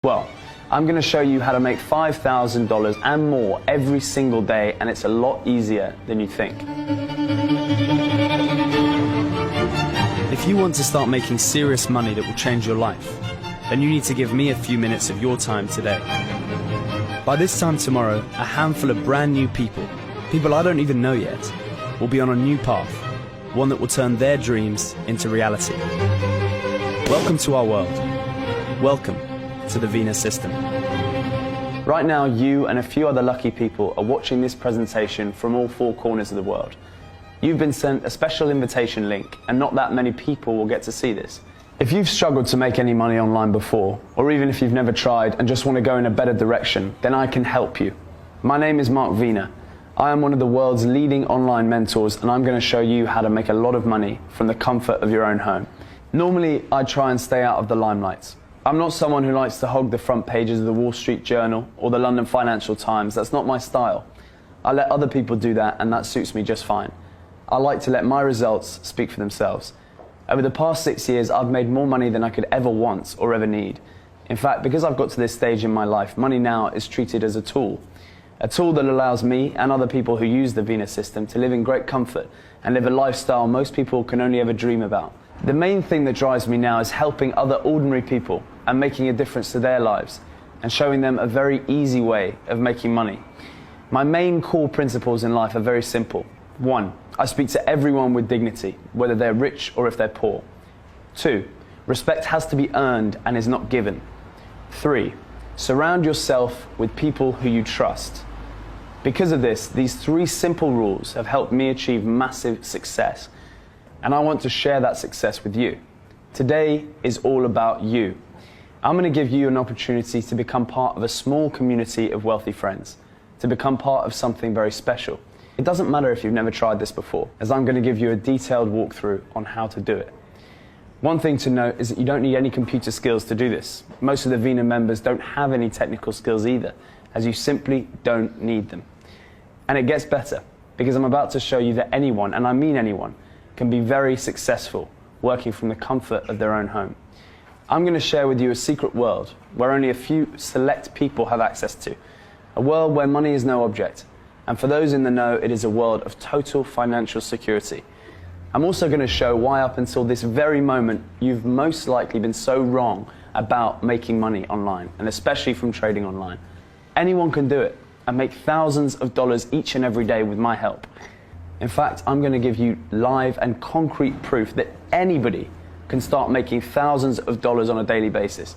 Well, I'm going to show you how to make $5,000 and more every single day, and it's a lot easier than you think. If you want to start making serious money that will change your life, then you need to give me a few minutes of your time today. By this time tomorrow, a handful of brand new people I don't even know yet, will be on a new path, one that will turn their dreams into reality. Welcome to our world. Welcome to the Vena System. Right now, you and a few other lucky people are watching this presentation from all four corners of the world. You've been sent a special invitation link, and not that many people will get to see this. If you've struggled to make any money online before, or even if you've never tried and just want to go in a better direction, then I can help you. My name is Mark Vena. I am one of the world's leading online mentors, and I'm going to show you how to make a lot of money from the comfort of your own home. Normally, I try and stay out of the limelight. I'm not someone who likes to hog the front pages of the Wall Street Journal or the London Financial Times. That's not my style. I let other people do that, and that suits me just fine. I like to let my results speak for themselves. Over the past 6 years, I've made more money than I could ever want or ever need. In fact, because I've got to this stage in my life, money now is treated as a tool that allows me and other people who use the Vena System to live in great comfort and live a lifestyle most people can only ever dream about. The main thing that drives me now is helping other ordinary people and making a difference to their lives and showing them a very easy way of making money. My main core principles in life are very simple. 1. I speak to everyone with dignity, whether they're rich or if they're poor. 2. Respect has to be earned and is not given. 3. Surround yourself with people who you trust. Because of this, these 3 simple rules have helped me achieve massive success, and I want to share that success with you. Today is all about you. I'm going to give you an opportunity to become part of a small community of wealthy friends, to become part of something very special. It doesn't matter if you've never tried this before, as I'm going to give you a detailed walkthrough on how to do it. One thing to note is that you don't need any computer skills to do this. Most of the Vena members don't have any technical skills either, as you simply don't need them. And it gets better, because I'm about to show you that anyone, and I mean anyone, can be very successful working from the comfort of their own home. I'm going to share with you a secret world where only a few select people have access to. A world where money is no object. And for those in the know, it is a world of total financial security. I'm also going to show why up until this very moment, you've most likely been so wrong about making money online, and especially from trading online. Anyone can do it and make thousands of dollars each and every day with my help. In fact, I'm going to give you live and concrete proof that anybody can start making thousands of dollars on a daily basis.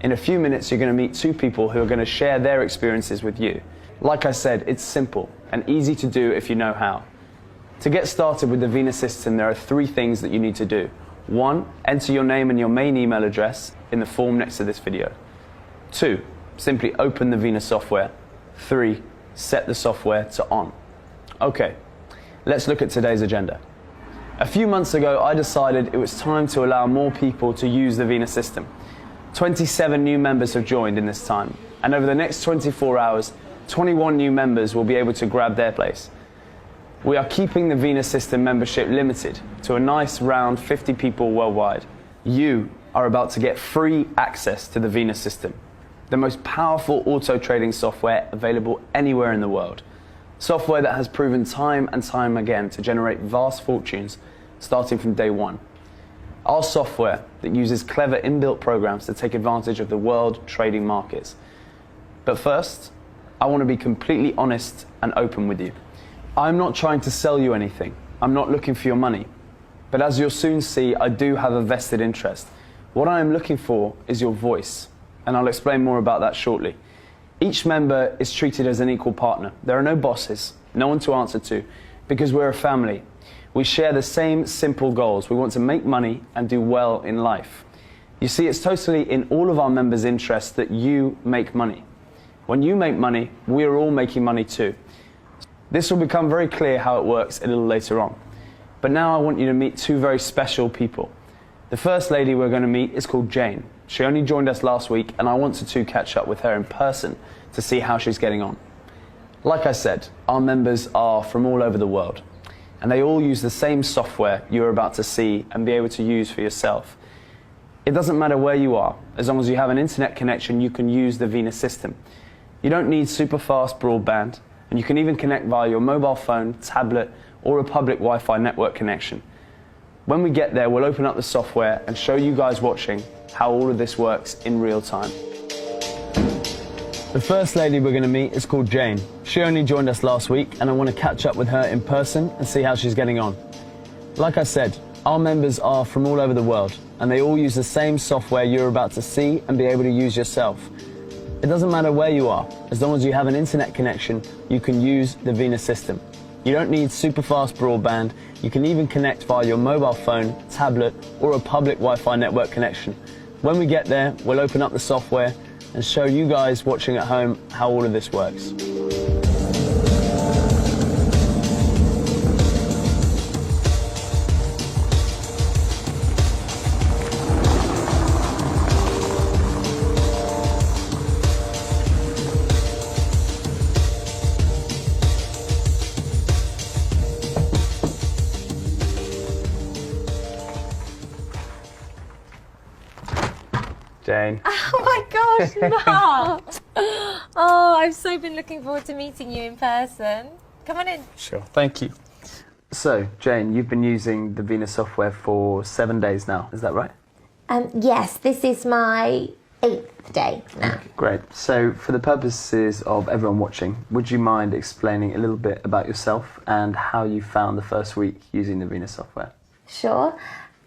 In a few minutes, you're going to meet 2 people who are going to share their experiences with you. Like I said, it's simple and easy to do if you know how. To get started with the Vena System, there are 3 things that you need to do. 1, enter your name and your main email address in the form next to this video. 2, simply open the Vena software. 3, set the software to on. Okay, let's look at today's agenda. A few months ago, I decided it was time to allow more people to use the Vena System. 27 new members have joined in this time, and over the next 24 hours, 21 new members will be able to grab their place. We are keeping the Vena System membership limited to a nice round 50 people worldwide. You are about to get free access to the Vena System, the most powerful auto trading software available anywhere in the world. Software that has proven time and time again to generate vast fortunes starting from day 1. Our software that uses clever inbuilt programs to take advantage of the world trading markets. But first, I want to be completely honest and open with you. I'm not trying to sell you anything. I'm not looking for your money. But as you'll soon see, I do have a vested interest. What I am looking for is your voice, and I'll explain more about that shortly. Each member is treated as an equal partner. There are no bosses, no one to answer to, because we're a family. We share the same simple goals. We want to make money and do well in life. You see, it's totally in all of our members' interest that you make money. When you make money, we are all making money too. This will become very clear how it works a little later on. But now I want you to meet 2 very special people. The first lady we're going to meet is called Jane. She only joined us last week, and I wanted to catch up with her in person to see how she's getting on. Like I said, our members are from all over the world, and they all use the same software you're about to see and be able to use for yourself. It doesn't matter where you are, as long as you have an internet connection, you can use the Vena system. You don't need super fast broadband, and you can even connect via your mobile phone, tablet, or a public Wi-Fi network connection. When we get there, we'll open up the software and show you guys watching how all of this works in real time. The first lady we're going to meet is called Jane. She only joined us last week, and I want to catch up with her in person and see how she's getting on. Like I said, our members are from all over the world, and they all use the same software you're about to see and be able to use yourself. It doesn't matter where you are, as long as you have an internet connection, you can use the Vena system. You don't need super fast broadband, you can even connect via your mobile phone, tablet, or a public Wi-Fi network connection. When we get there, we'll open up the software and show you guys watching at home how all of this works. Jane. Oh my gosh, Mark! Oh, I've so been looking forward to meeting you in person. Come on in. Sure, thank you. So, Jane, you've been using the Vena software for 7 days now, is that right? Yes, this is my 8th day now. Okay, great. So, for the purposes of everyone watching, would you mind explaining a little bit about yourself and how you found the first week using the Vena software? Sure.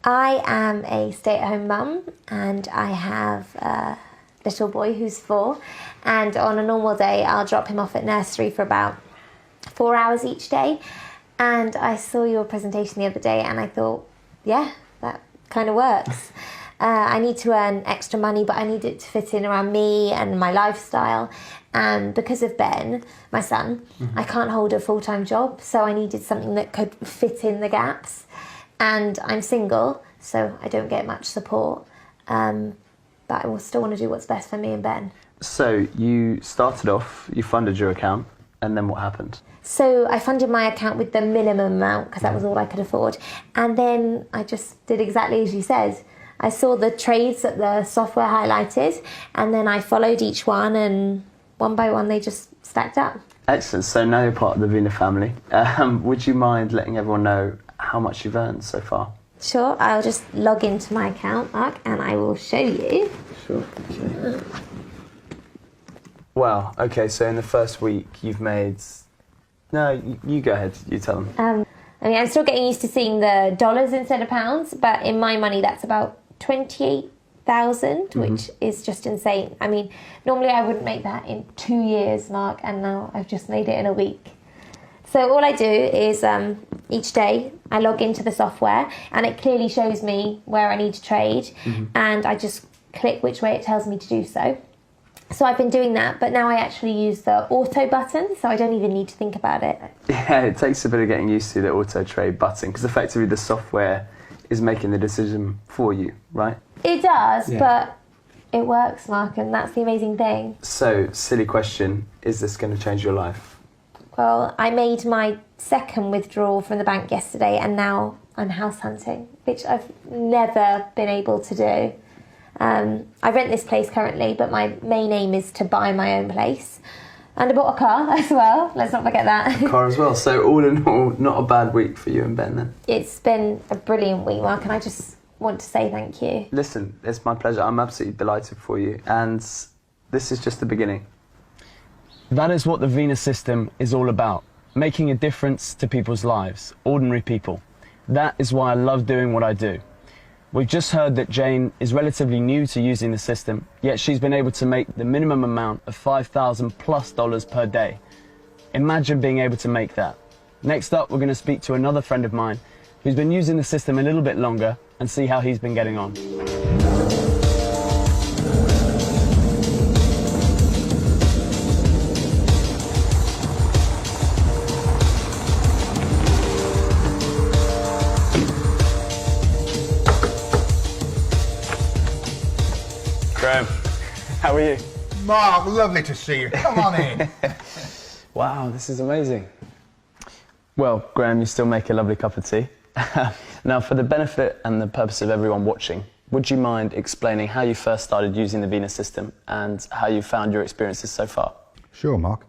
I am a stay-at-home mum, and I have a little boy who's 4, and on a normal day I'll drop him off at nursery for about 4 hours each day. And I saw your presentation the other day and I thought, yeah, that kind of works. I need to earn extra money, but I need it to fit in around me and my lifestyle. And because of Ben, my son, I can't hold a full-time job, so I needed something that could fit in the gaps. And I'm single, so I don't get much support, but I will still want to do what's best for me and Ben. So you started off, you funded your account, and then what happened? So I funded my account with the minimum amount because that was all I could afford. And then I just did exactly as you said. I saw the trades that the software highlighted, and then I followed each one, and one by one they just stacked up. Excellent. So now you're part of the Vena family. Would you mind letting everyone know how much you've earned so far? Sure, I'll just log into my account, Mark, and I will show you. Sure, okay. Wow, okay, so in the first week you've made... No, you go ahead, you tell them. I mean, I'm still getting used to seeing the dollars instead of pounds, but in my money that's about 28,000, which is just insane. I mean, normally I wouldn't make that in 2 years, Mark, and now I've just made it in a week. So all I do is each day I log into the software and it clearly shows me where I need to trade, and I just click which way it tells me to do so. So I've been doing that, but now I actually use the auto button, so I don't even need to think about it. Yeah, it takes a bit of getting used to the auto trade button, because effectively the software is making the decision for you, right? It does, but it works, Mark, and that's the amazing thing. So, silly question, is this going to change your life? Well, I made my second withdrawal from the bank yesterday, and now I'm house hunting, which I've never been able to do. I rent this place currently, but my main aim is to buy my own place. And I bought a car as well, let's not forget that. A car as well, so all in all, not a bad week for you and Ben then? It's been a brilliant week, Mark, and I just want to say thank you. Listen, it's my pleasure, I'm absolutely delighted for you, and this is just the beginning. That is what the Vena system is all about, making a difference to people's lives, ordinary people. That is why I love doing what I do. We've just heard that Jane is relatively new to using the system, yet she's been able to make the minimum amount of $5,000+ per day. Imagine being able to make that. Next up, we're going to speak to another friend of mine who's been using the system a little bit longer and see how he's been getting on. Graham, how are you? Mark, lovely to see you. Come on in. Wow, this is amazing. Well, Graham, you still make a lovely cup of tea. Now, for the benefit and the purpose of everyone watching, would you mind explaining how you first started using the Vena system and how you found your experiences so far? Sure, Mark.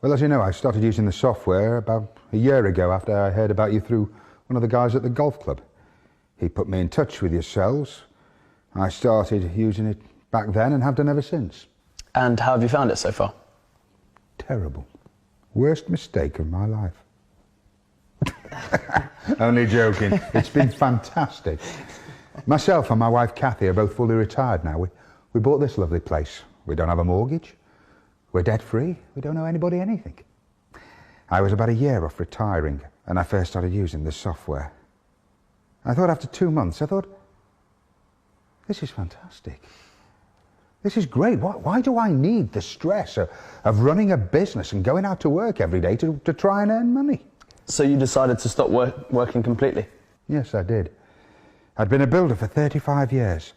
Well, as you know, I started using the software about a year ago after I heard about you through one of the guys at the golf club. He put me in touch with yourselves. I started using it back then and have done ever since. And how have you found it so far? Terrible. Worst mistake of my life. Only joking. It's been fantastic. Myself and my wife Kathy are both fully retired now. We bought this lovely place. We don't have a mortgage. We're debt free. We don't owe anybody anything. I was about a year off retiring and I first started using this software. I thought after 2 months, this is fantastic. This is great. Why do I need the stress of running a business and going out to work every day to try and earn money? So you decided to stop working completely? Yes, I did. I'd been a builder for 35 years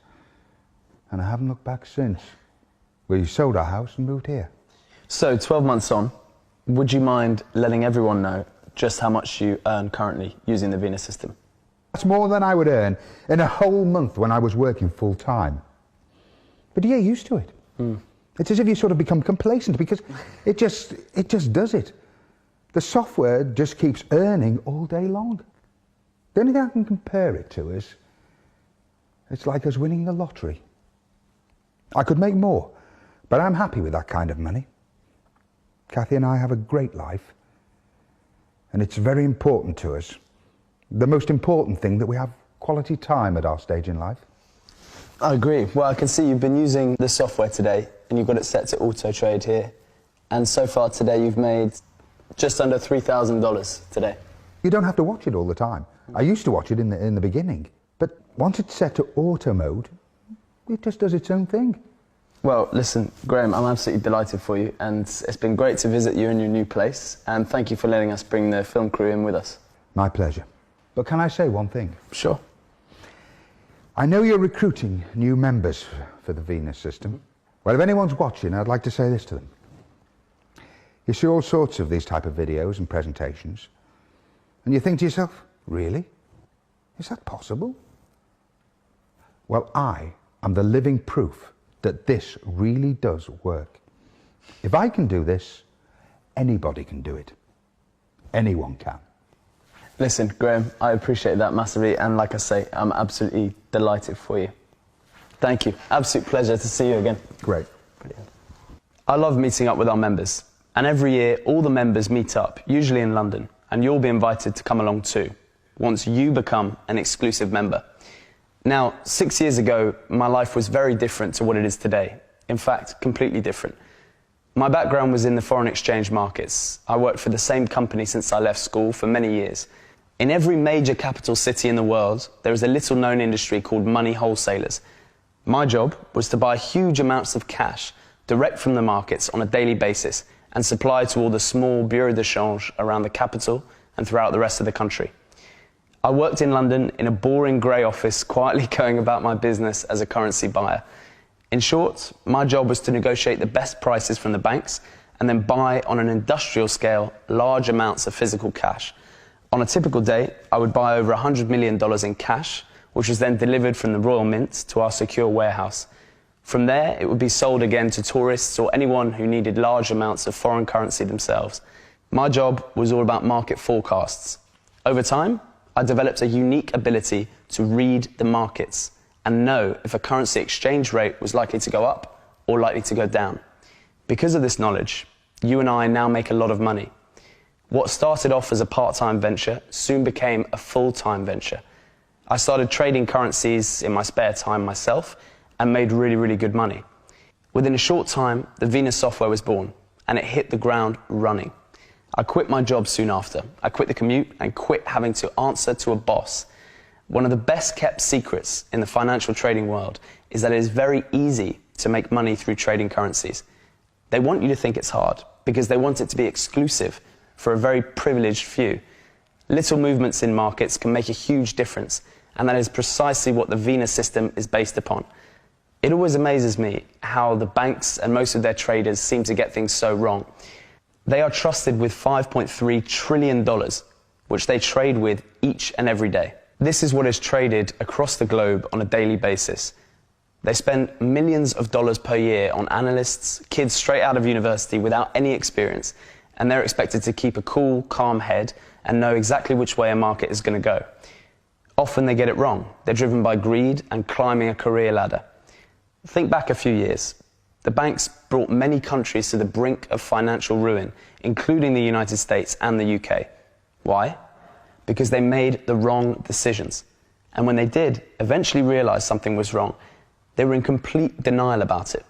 and I haven't looked back since. We sold our house and moved here. So 12 months on, would you mind letting everyone know just how much you earn currently using the Vena system? That's more than I would earn in a whole month when I was working full time. But you get used to it. It's as if you sort of become complacent because it just does it. The software just keeps earning all day long. The only thing I can compare it to is, it's like us winning the lottery. I could make more, but I'm happy with that kind of money. Kathy and I have a great life, and it's very important to us. The most important thing, that we have quality time at our stage in life. I agree. Well, I can see you've been using the software today and you've got it set to auto trade here. And so far today you've made just under $3,000 today. You don't have to watch it all the time. I used to watch it in the beginning, but once it's set to auto mode, it just does its own thing. Well, listen, Graham, I'm absolutely delighted for you, and it's been great to visit you in your new place, and thank you for letting us bring the film crew in with us. My pleasure. But can I say one thing? Sure. I know you're recruiting new members for the Vena system. Well, if anyone's watching, I'd like to say this to them. You see all sorts of these type of videos and presentations, and you think to yourself, really? Is that possible? Well, I am the living proof that this really does work. If I can do this, anybody can do it. Anyone can. Listen, Graham, I appreciate that massively, and like I say, I'm absolutely delighted for you. Thank you. Absolute pleasure to see you again. Great. Brilliant. I love meeting up with our members, and every year all the members meet up, usually in London, and you'll be invited to come along too, once you become an exclusive member. Now, 6 years ago, my life was very different to what it is today. In fact, completely different. My background was in the foreign exchange markets. I worked for the same company since I left school for many years. In every major capital city in the world, there is a little-known industry called money wholesalers. My job was to buy huge amounts of cash direct from the markets on a daily basis and supply to all the small bureaux de change around the capital and throughout the rest of the country. I worked in London in a boring grey office, quietly going about my business as a currency buyer. In short, my job was to negotiate the best prices from the banks and then buy on an industrial scale large amounts of physical cash. On a typical day, I would buy over $100 million in cash, which was then delivered from the Royal Mint to our secure warehouse. From there, it would be sold again to tourists or anyone who needed large amounts of foreign currency themselves. My job was all about market forecasts. Over time, I developed a unique ability to read the markets and know if a currency exchange rate was likely to go up or likely to go down. Because of this knowledge, you and I now make a lot of money. What started off as a part-time venture soon became a full-time venture. I started trading currencies in my spare time myself and made really, really good money. Within a short time, the Vena software was born and it hit the ground running. I quit my job soon after. I quit the commute and quit having to answer to a boss. One of the best kept secrets in the financial trading world is that it is very easy to make money through trading currencies. They want you to think it's hard because they want it to be exclusive for a very privileged few. Little movements in markets can make a huge difference, and that is precisely what the Vena system is based upon. It always amazes me how the banks and most of their traders seem to get things so wrong. They are trusted with $5.3 trillion, which they trade with each and every day. This is what is traded across the globe on a daily basis. They spend millions of dollars per year on analysts, kids straight out of university without any experience, and they're expected to keep a cool, calm head and know exactly which way a market is going to go. Often they get it wrong. They're driven by greed and climbing a career ladder. Think back a few years. The banks brought many countries to the brink of financial ruin, including the United States and the UK. Why? Because they made the wrong decisions. And when they did eventually realize something was wrong, they were in complete denial about it.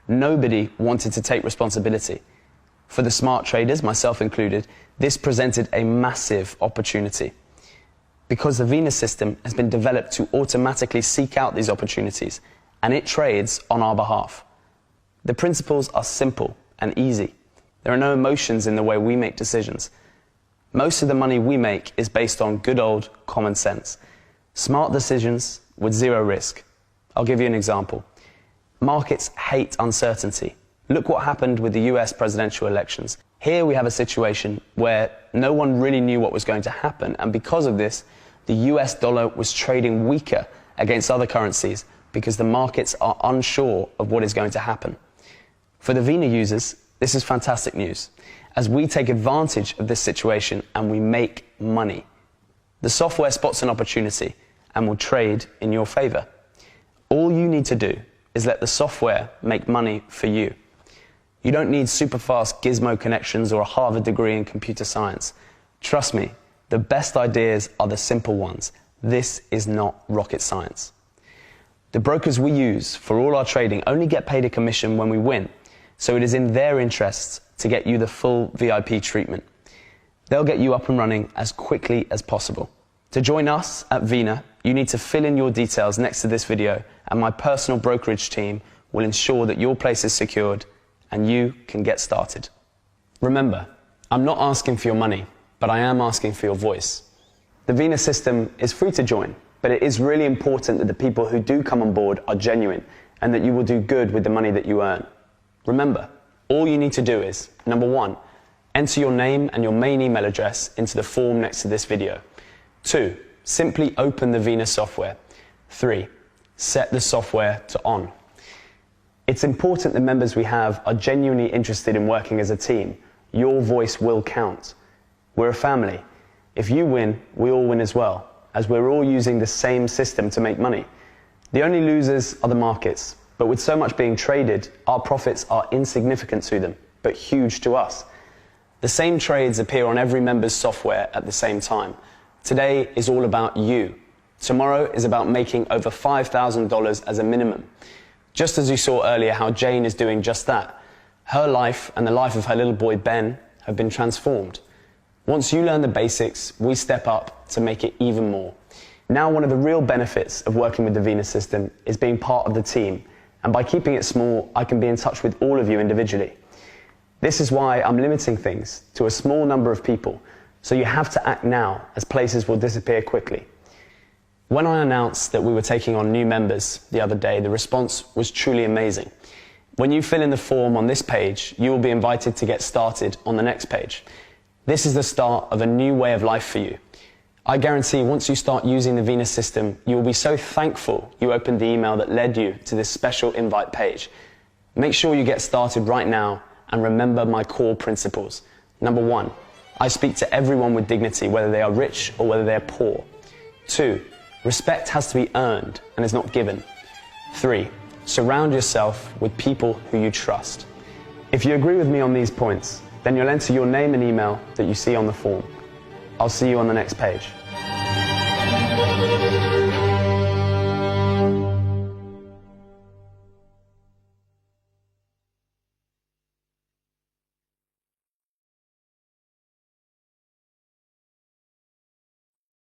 Nobody wanted to take responsibility. For the smart traders, myself included, this presented a massive opportunity. Because the Vena system has been developed to automatically seek out these opportunities, and it trades on our behalf. The principles are simple and easy. There are no emotions in the way we make decisions. Most of the money we make is based on good old common sense. Smart decisions with zero risk. I'll give you an example. Markets hate uncertainty. Look what happened with the US presidential elections. Here we have a situation where no one really knew what was going to happen, and because of this, the US dollar was trading weaker against other currencies because the markets are unsure of what is going to happen. For the Vena users, this is fantastic news, as we take advantage of this situation and we make money. The software spots an opportunity and will trade in your favor. All you need to do is let the software make money for you. You don't need super fast gizmo connections or a Harvard degree in computer science. Trust me, the best ideas are the simple ones. This is not rocket science. The brokers we use for all our trading only get paid a commission when we win, so it is in their interests to get you the full VIP treatment. They'll get you up and running as quickly as possible. To join us at Vena, you need to fill in your details next to this video, and my personal brokerage team will ensure that your place is secured and you can get started. Remember, I'm not asking for your money, but I am asking for your voice. The Vena system is free to join, but it is really important that the people who do come on board are genuine and that you will do good with the money that you earn. Remember, all you need to do is, number 1, enter your name and your main email address into the form next to this video. 2, simply open the Vena software. 3, set the software to on. It's important the members we have are genuinely interested in working as a team. Your voice will count. We're a family. If you win, we all win as well, as we're all using the same system to make money. The only losers are the markets, but with so much being traded, our profits are insignificant to them, but huge to us. The same trades appear on every member's software at the same time. Today is all about you. Tomorrow is about making over $5,000 as a minimum. Just as you saw earlier how Jane is doing just that. Her life and the life of her little boy Ben have been transformed. Once you learn the basics, we step up to make it even more. Now, one of the real benefits of working with the Vena system is being part of the team, and by keeping it small, I can be in touch with all of you individually. This is why I'm limiting things to a small number of people, so you have to act now, as places will disappear quickly. When I announced that we were taking on new members the other day, the response was truly amazing. When you fill in the form on this page, you will be invited to get started on the next page. This is the start of a new way of life for you. I guarantee once you start using the Vena system, you will be so thankful you opened the email that led you to this special invite page. Make sure you get started right now and remember my core principles. Number 1, I speak to everyone with dignity, whether they are rich or whether they are poor. 2, respect has to be earned and is not given. 3, surround yourself with people who you trust. If you agree with me on these points, then you'll enter your name and email that you see on the form. I'll see you on the next page.